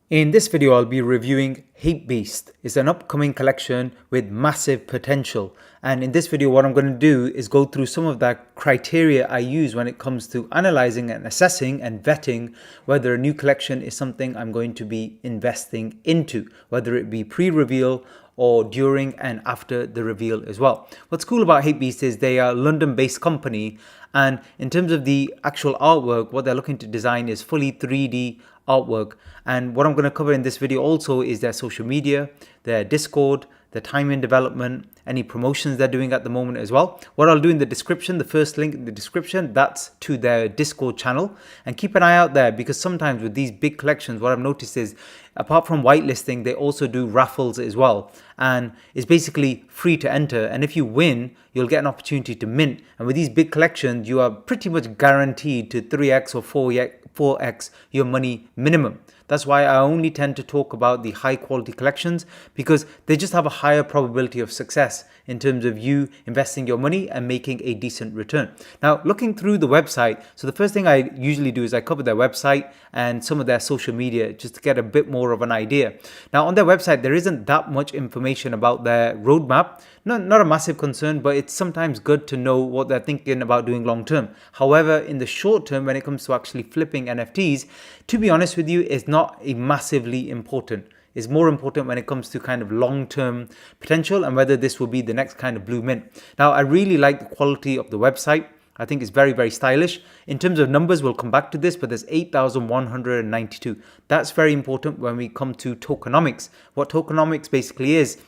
In this video, I'll be reviewing Hapebeast. It's an upcoming collection with massive potential. And in this video, what I'm going to do is go through some of the criteria I use when it comes to analyzing and assessing and vetting whether a new collection is something I'm going to be investing into, whether it be pre-reveal or during and after the reveal as well. What's cool about Hapebeast is they are a London-based company, and in terms of the actual artwork, what they're looking to design is fully 3D artwork. And what I'm going to cover in this video also is their social media, their Discord, the time in development, any promotions they're doing at the moment as well. What I'll do in the description, the first link in the description, that's to their Discord channel. And keep an eye out there, because sometimes with these big collections, what I've noticed is apart from whitelisting, they also do raffles as well. And it's basically free to enter. And if you win, you'll get an opportunity to mint. And with these big collections, you are pretty much guaranteed to 3x or 4x your money minimum. That's why I only tend to talk about the high quality collections, because they just have a higher probability of success in terms of you investing your money and making a decent return. Now, looking through the website, so the first thing I usually do is I cover their website and some of their social media just to get a bit more of an idea. Now, on their website, there isn't that much information about their roadmap. Not a massive concern, but it's sometimes good to know what they're thinking about doing long term. However, in the short term, when it comes to actually flipping NFTs, to be honest with you, it's not a massively important. It's more important when it comes to kind of long-term potential and whether this will be the next kind of blue mint. Now, I really like the quality of the website. I think it's very, very stylish. In terms of numbers, we'll come back to this, but there's 8,192. That's very important when we come to tokenomics. What tokenomics basically is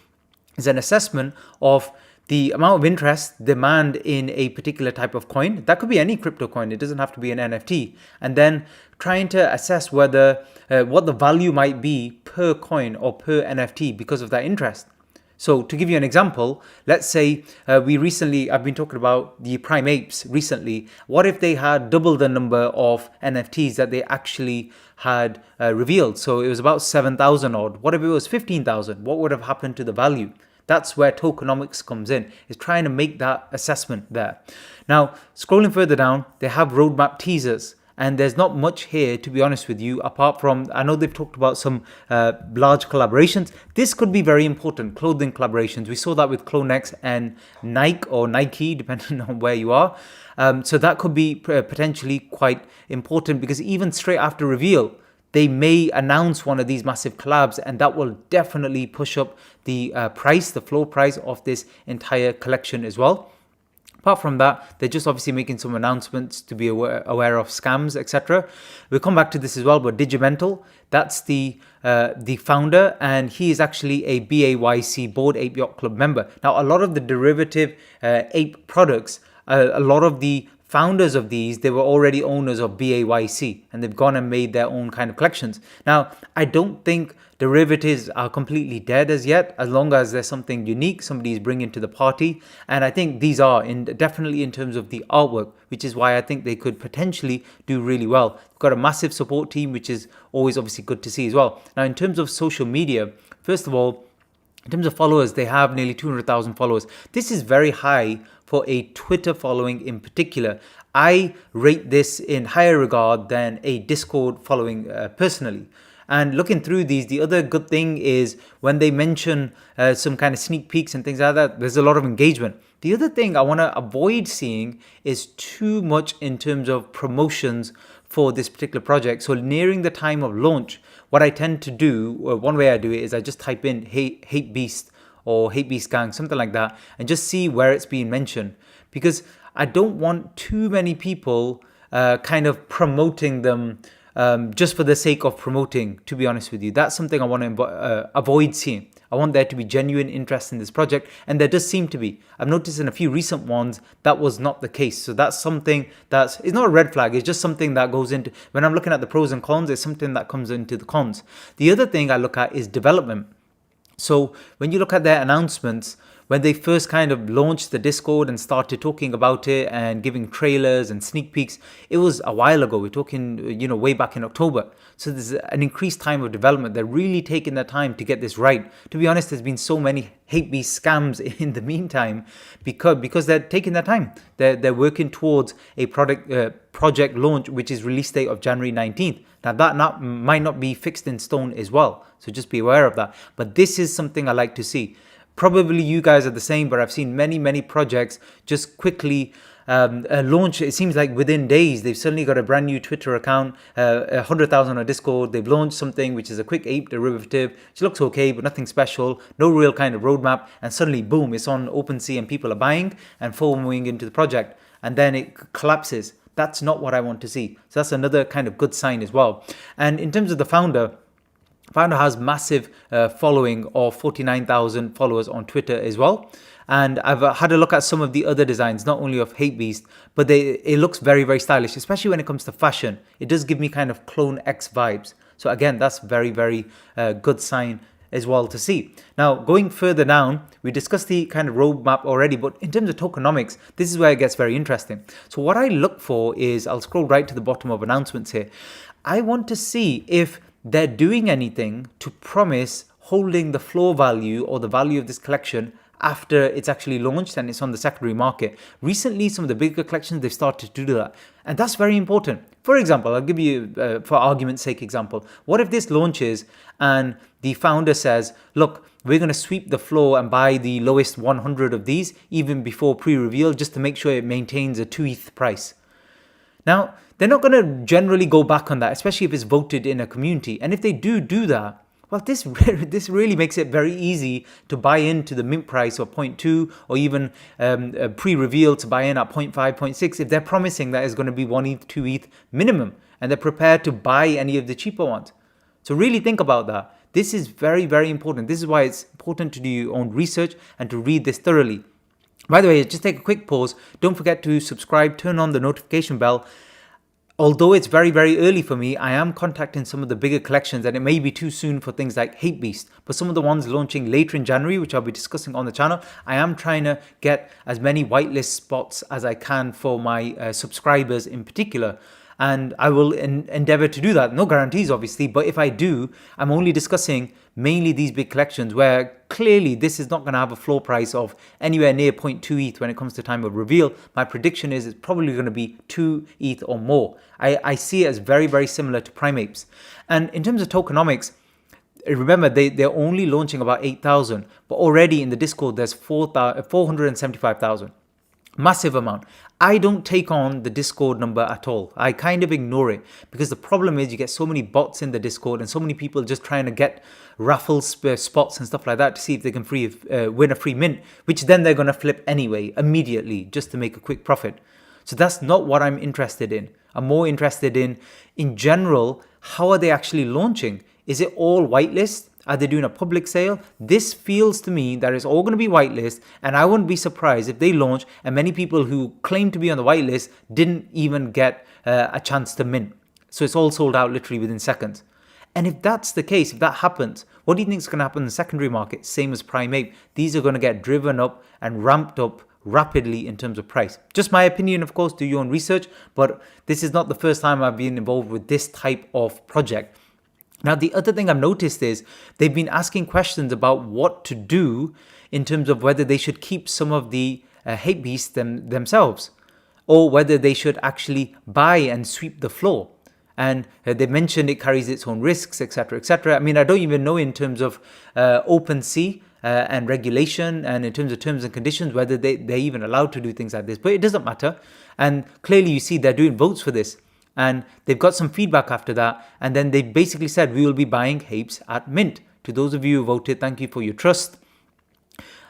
an assessment of the amount of interest, demand in a particular type of coin. That could be any crypto coin. It doesn't have to be an NFT. And then trying to assess whether what the value might be per coin or per NFT because of that interest. So to give you an example, let's say I've been talking about the Prime Apes recently. What if they had double the number of NFTs that they actually had revealed? So it was about 7,000 odd. What if it was 15,000? What would have happened to the value? That's where tokenomics comes in, is trying to make that assessment there. Now, scrolling further down, they have roadmap teasers. And there's not much here, to be honest with you, apart from, I know they've talked about some large collaborations. This could be very important, clothing collaborations. We saw that with CloneX and Nike, or Nike, depending on where you are. So that could be potentially quite important, because even straight after reveal, they may announce one of these massive collabs, and that will definitely push up the price, the floor price of this entire collection as well. Apart from that, they're just obviously making some announcements to be aware of scams, etc. We'll come back to this as well, but Digimental, that's the founder, and he is actually a BAYC, Bored Ape Yacht Club member. Now, a lot of the derivative ape products, a lot of the founders of these, they were already owners of BAYC, and they've gone and made their own kind of collections. Now, I don't think derivatives are completely dead as yet, as long as there's something unique somebody is bringing to the party. And I think these are definitely in terms of the artwork, which is why I think they could potentially do really well. They've got a massive support team, which is always obviously good to see as well. Now, in terms of social media, first of all, in terms of followers, they have nearly 200,000 followers. This is very high for a Twitter following in particular. I rate this in higher regard than a Discord following personally. And looking through these, the other good thing is when they mention some kind of sneak peeks and things like that, there's a lot of engagement. The other thing I want to avoid seeing is too much in terms of promotions for this particular project. So nearing the time of launch, what I tend to do, one way I do it is I just type in Hapebeast or Hapebeast Gang, something like that, and just see where it's being mentioned. Because I don't want too many people kind of promoting them just for the sake of promoting, to be honest with you. That's something I want to avoid seeing. I want there to be genuine interest in this project, and there does seem to be. I've noticed in a few recent ones that was not the case. So that's something it's not a red flag, it's just something that goes into, when I'm looking at the pros and cons, it's something that comes into the cons. The other thing I look at is development. So when you look at their announcements, when they first kind of launched the Discord and started talking about it and giving trailers and sneak peeks, it was a while ago. We're talking, way back in October. So there's an increased time of development. They're really taking their time to get this right. To be honest, there's been so many Hapebeast scams in the meantime because they're taking their time. They're working towards a project launch, which is release date of January 19th. Now that might not be fixed in stone as well. So just be aware of that. But this is something I like to see. Probably you guys are the same, but I've seen many projects just quickly launch. It seems like within days they've suddenly got a brand new Twitter account, 100,000 on Discord. They've launched something which is a quick ape derivative, which looks okay but nothing special, no real kind of roadmap, and suddenly boom, it's on OpenSea and people are buying and following into the project, and then it collapses. That's not what I want to see. So that's another kind of good sign as well. And in terms of the founder has massive following of 49,000 followers on Twitter as well. And I've had a look at some of the other designs, not only of Hapebeast, but it looks very stylish, especially when it comes to fashion. It does give me kind of Clone X vibes. So again, that's very good sign as well to see. Now, going further down, we discussed the kind of roadmap already, but in terms of tokenomics, this is where it gets very interesting. So what I look for is, I'll scroll right to the bottom of announcements here. I want to see if they're doing anything to promise holding the floor value or the value of this collection after it's actually launched and it's on the secondary market. Recently, some of the bigger collections, they've started to do that. And that's very important. For example, I'll give you, for argument's sake example, what if this launches and the founder says, look, we're going to sweep the floor and buy the lowest 100 of these even before pre-reveal just to make sure it maintains a 2 ETH price. Now, they're not going to generally go back on that, especially if it's voted in a community. And if they do that, well, this really makes it very easy to buy into the mint price of 0.2 or even pre-reveal to buy in at 0.5, 0.6 if they're promising that it's going to be 1 ETH, 2 ETH minimum, and they're prepared to buy any of the cheaper ones. So really think about that. This is very important. This is why it's important to do your own research and to read this thoroughly. By the way, just take a quick pause. Don't forget to subscribe, turn on the notification bell. Although it's very early for me, I am contacting some of the bigger collections and it may be too soon for things like Hapebeast. But some of the ones launching later in January, which I'll be discussing on the channel, I am trying to get as many whitelist spots as I can for my subscribers in particular. And I will endeavor to do that. No guarantees, obviously, but if I do, I'm only discussing mainly these big collections where clearly this is not going to have a floor price of anywhere near 0.2 ETH when it comes to time of reveal. My prediction is it's probably going to be 2 ETH or more. I see it as very similar to Primates. And in terms of tokenomics, remember they're only launching about 8,000, but already in the Discord there's 475,000. Massive amount. I don't take on the Discord number at all. I kind of ignore it because the problem is you get so many bots in the Discord and so many people just trying to get raffle spots and stuff like that to see if they can win a free mint, which then they're going to flip anyway, immediately, just to make a quick profit. So that's not what I'm interested in. I'm more interested in general, how are they actually launching? Is it all whitelist? Are they doing a public sale? This feels to me that it's all going to be whitelist, and I wouldn't be surprised if they launch and many people who claim to be on the whitelist didn't even get a chance to mint. So it's all sold out literally within seconds. And if that's the case, if that happens, what do you think is going to happen in the secondary market? Same as Primate. These are going to get driven up and ramped up rapidly in terms of price. Just my opinion, of course, do your own research, but this is not the first time I've been involved with this type of project. Now, the other thing I've noticed is they've been asking questions about what to do in terms of whether they should keep some of the Hapebeasts themselves or whether they should actually buy and sweep the floor. And they mentioned it carries its own risks, etc., etc. I mean, I don't even know in terms of OpenSea and regulation and in terms of terms and conditions whether they're even allowed to do things like this. But it doesn't matter. And clearly you see they're doing votes for this. And they've got some feedback after that. And then they basically said, we will be buying Hapes at mint. To those of you who voted, thank you for your trust.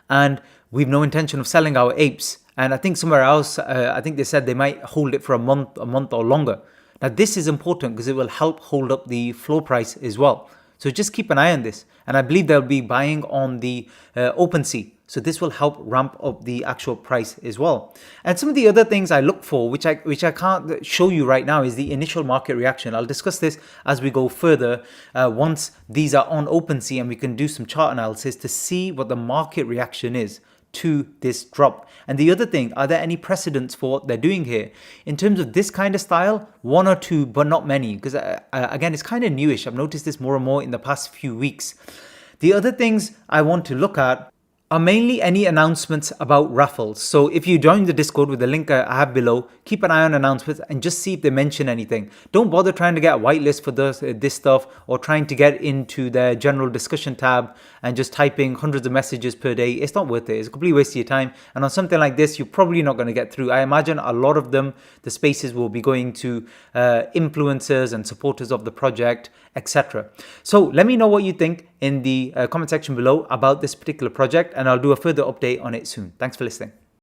And we've no intention of selling our apes. And I think somewhere else, I think they said they might hold it for a month or longer. Now, this is important because it will help hold up the floor price as well. So just keep an eye on this. And I believe they'll be buying on the OpenSea. So this will help ramp up the actual price as well. And some of the other things I look for, which I can't show you right now, is the initial market reaction. I'll discuss this as we go further once these are on OpenSea and we can do some chart analysis to see what the market reaction is to this drop? And the other thing, are there any precedents for what they're doing here? In terms of this kind of style, one or two, but not many, because again, it's kind of newish. I've noticed this more and more in the past few weeks. The other things I want to look at are mainly any announcements about raffles. So if you join the Discord with the link I have below, keep an eye on announcements and just see if they mention anything. Don't bother trying to get a whitelist for this stuff or trying to get into their general discussion tab and just typing hundreds of messages per day. It's not worth it. It's a complete waste of your time. And on something like this, you're probably not going to get through. I imagine a lot of them, the spaces will be going to influencers and supporters of the project, etc. So let me know what you think in the comment section below about this particular project, and I'll do a further update on it soon. Thanks for listening.